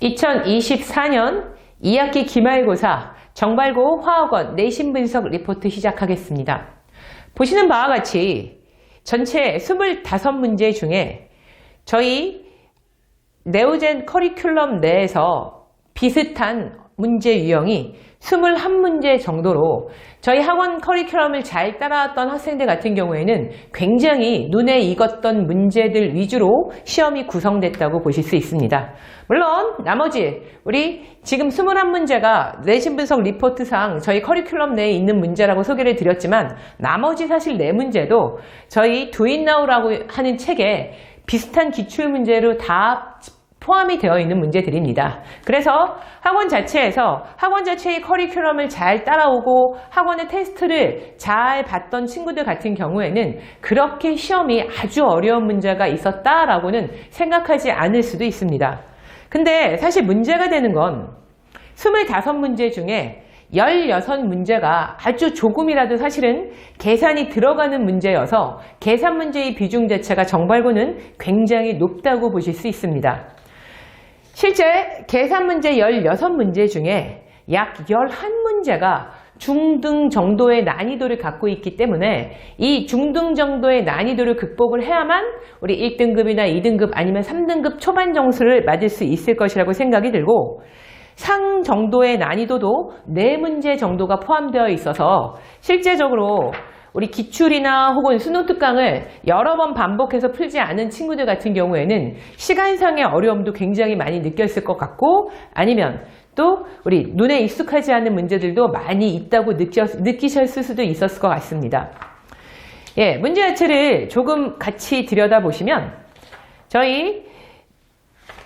2024년 2학기 기말고사 정발고 화학원 내신 분석 리포트 시작하겠습니다. 보시는 바와 같이 전체 25문제 중에 저희 네오젠 커리큘럼 내에서 비슷한 문제 유형이 21문제 정도로 저희 학원 커리큘럼을 잘 따라왔던 학생들 같은 경우에는 굉장히 눈에 익었던 문제들 위주로 시험이 구성됐다고 보실 수 있습니다. 물론 나머지 우리 지금 21문제가 내신 분석 리포트상 저희 커리큘럼 내에 있는 문제라고 소개를 드렸지만 나머지 사실 4문제도 저희 두잇나우라고 하는 책에 비슷한 기출문제로 다 포함이 되어 있는 문제들입니다. 그래서 학원 자체의 커리큘럼을 잘 따라오고 학원의 테스트를 잘 봤던 친구들 같은 경우에는 그렇게 시험이 아주 어려운 문제가 있었다라고는 생각하지 않을 수도 있습니다. 근데 사실 문제가 되는 건 25문제 중에 16문제가 아주 조금이라도 사실은 계산이 들어가는 문제여서 계산 문제의 비중 자체가 정발고는 굉장히 높다고 보실 수 있습니다. 실제 계산 문제 16문제 중에 약 11문제가 중등 정도의 난이도를 갖고 있기 때문에 이 중등 정도의 난이도를 극복을 해야만 우리 1등급이나 2등급 아니면 3등급 초반 점수를 맞을 수 있을 것이라고 생각이 들고 상 정도의 난이도도 4문제 정도가 포함되어 있어서 실제적으로 우리 기출이나 혹은 수능 특강을 여러 번 반복해서 풀지 않은 친구들 같은 경우에는 시간상의 어려움도 굉장히 많이 느꼈을 것 같고 아니면 또 우리 눈에 익숙하지 않은 문제들도 많이 있다고 느끼셨을 수도 있었을 것 같습니다. 예, 문제 자체를 조금 같이 들여다보시면 저희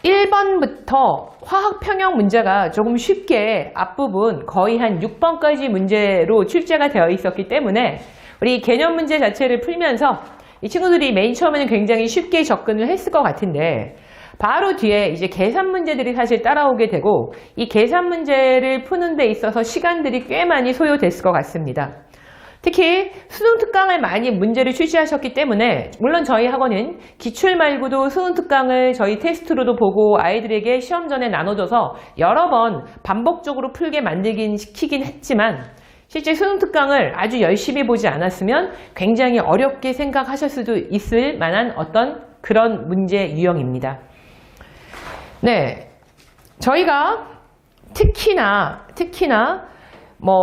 1번부터 화학 평형 문제가 조금 쉽게 앞부분 거의 한 6번까지 문제로 출제가 되어 있었기 때문에 우리 개념 문제 자체를 풀면서 이 친구들이 맨 처음에는 굉장히 쉽게 접근을 했을 것 같은데 바로 뒤에 이제 계산 문제들이 사실 따라오게 되고 이 계산 문제를 푸는 데 있어서 시간들이 꽤 많이 소요됐을 것 같습니다. 특히 수능 특강을 많이 문제를 출시하셨기 때문에 물론 저희 학원은 기출 말고도 수능 특강을 저희 테스트로도 보고 아이들에게 시험 전에 나눠줘서 여러 번 반복적으로 풀게 만들긴 시키긴 했지만 실제 수능 특강을 아주 열심히 보지 않았으면 굉장히 어렵게 생각하실 수도 있을 만한 어떤 그런 문제 유형입니다. 네, 저희가 특히나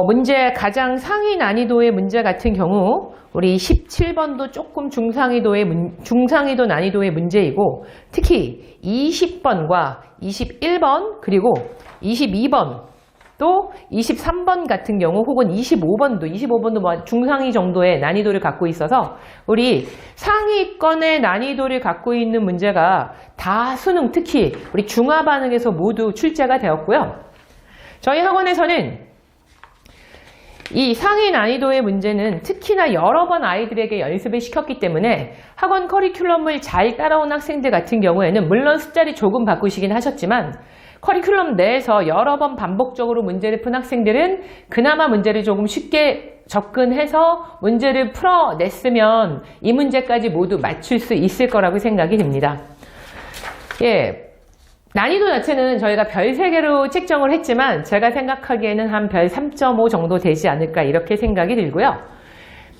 문제 가장 상위 난이도의 문제 같은 경우 우리 17번도 조금 중상위도 난이도의 문제이고 특히 20번과 21번 그리고 22번 또 23번 같은 경우 혹은 25번도 뭐 중상위 정도의 난이도를 갖고 있어서 우리 상위권의 난이도를 갖고 있는 문제가 다 수능 특히 우리 중화반응에서 모두 출제가 되었고요. 저희 학원에서는 이 상위 난이도의 문제는 특히나 여러 번 아이들에게 연습을 시켰기 때문에 학원 커리큘럼을 잘 따라온 학생들 같은 경우에는 물론 숫자를 조금 바꾸시긴 하셨지만 커리큘럼 내에서 여러 번 반복적으로 문제를 푼 학생들은 그나마 문제를 조금 쉽게 접근해서 문제를 풀어냈으면 이 문제까지 모두 맞출 수 있을 거라고 생각이 듭니다. 예, 난이도 자체는 저희가 별 3개로 책정을 했지만 제가 생각하기에는 한 별 3.5 정도 되지 않을까 이렇게 생각이 들고요.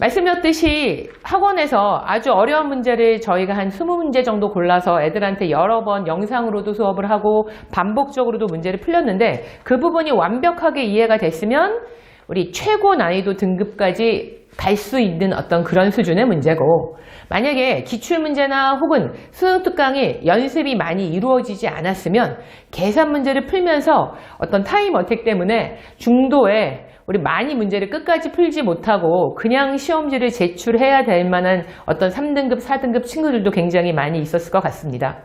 말씀드렸듯이 학원에서 아주 어려운 문제를 저희가 한 20문제 정도 골라서 애들한테 여러 번 영상으로도 수업을 하고 반복적으로도 문제를 풀렸는데 그 부분이 완벽하게 이해가 됐으면 우리 최고 난이도 등급까지 갈 수 있는 어떤 그런 수준의 문제고 만약에 기출문제나 혹은 수능 특강이 연습이 많이 이루어지지 않았으면 계산 문제를 풀면서 어떤 타임 어택 때문에 중도에 우리 많이 문제를 끝까지 풀지 못하고 그냥 시험지를 제출해야 될 만한 어떤 3등급, 4등급 친구들도 굉장히 많이 있었을 것 같습니다.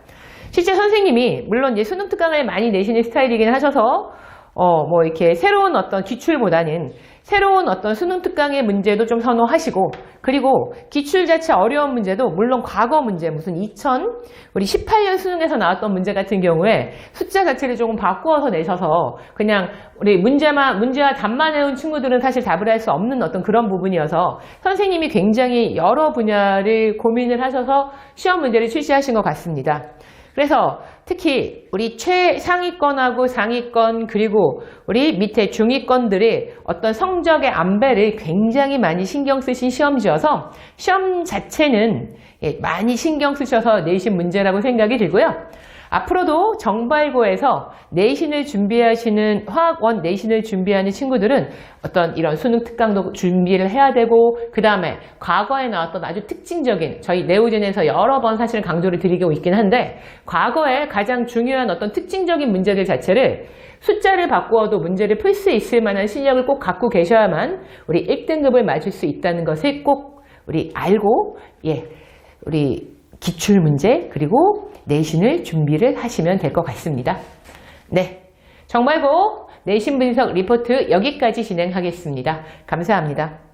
실제 선생님이 물론 이제 수능 특강을 많이 내시는 스타일이긴 하셔서 뭐 이렇게 새로운 어떤 기출보다는 새로운 어떤 수능 특강의 문제도 좀 선호하시고 그리고 기출 자체 어려운 문제도 물론 과거 문제 무슨 2018년 수능에서 나왔던 문제 같은 경우에 숫자 자체를 조금 바꾸어서 내셔서 그냥 우리 문제와 답만 외운 친구들은 사실 답을 할 수 없는 어떤 그런 부분이어서 선생님이 굉장히 여러 분야를 고민을 하셔서 시험 문제를 출시하신 것 같습니다. 그래서 특히 우리 최상위권하고 상위권 그리고 우리 밑에 중위권들의 어떤 성적의 안배를 굉장히 많이 신경 쓰신 시험지여서 시험 자체는 많이 신경 쓰셔서 내신 문제라고 생각이 들고요. 앞으로도 정발고에서 내신을 준비하시는 화학원 내신을 준비하는 친구들은 어떤 이런 수능 특강도 준비를 해야 되고 그 다음에 과거에 나왔던 아주 특징적인 저희 네오젠에서 여러 번 사실 강조를 드리고 있긴 한데 과거에 가장 중요한 어떤 특징적인 문제들 자체를 숫자를 바꾸어도 문제를 풀 수 있을 만한 실력을 꼭 갖고 계셔야만 우리 1등급을 맞을 수 있다는 것을 꼭 우리 알고 우리 기출문제 그리고 내신을 준비를 하시면 될 것 같습니다. 네, 정말고 내신 분석 리포트 여기까지 진행하겠습니다. 감사합니다.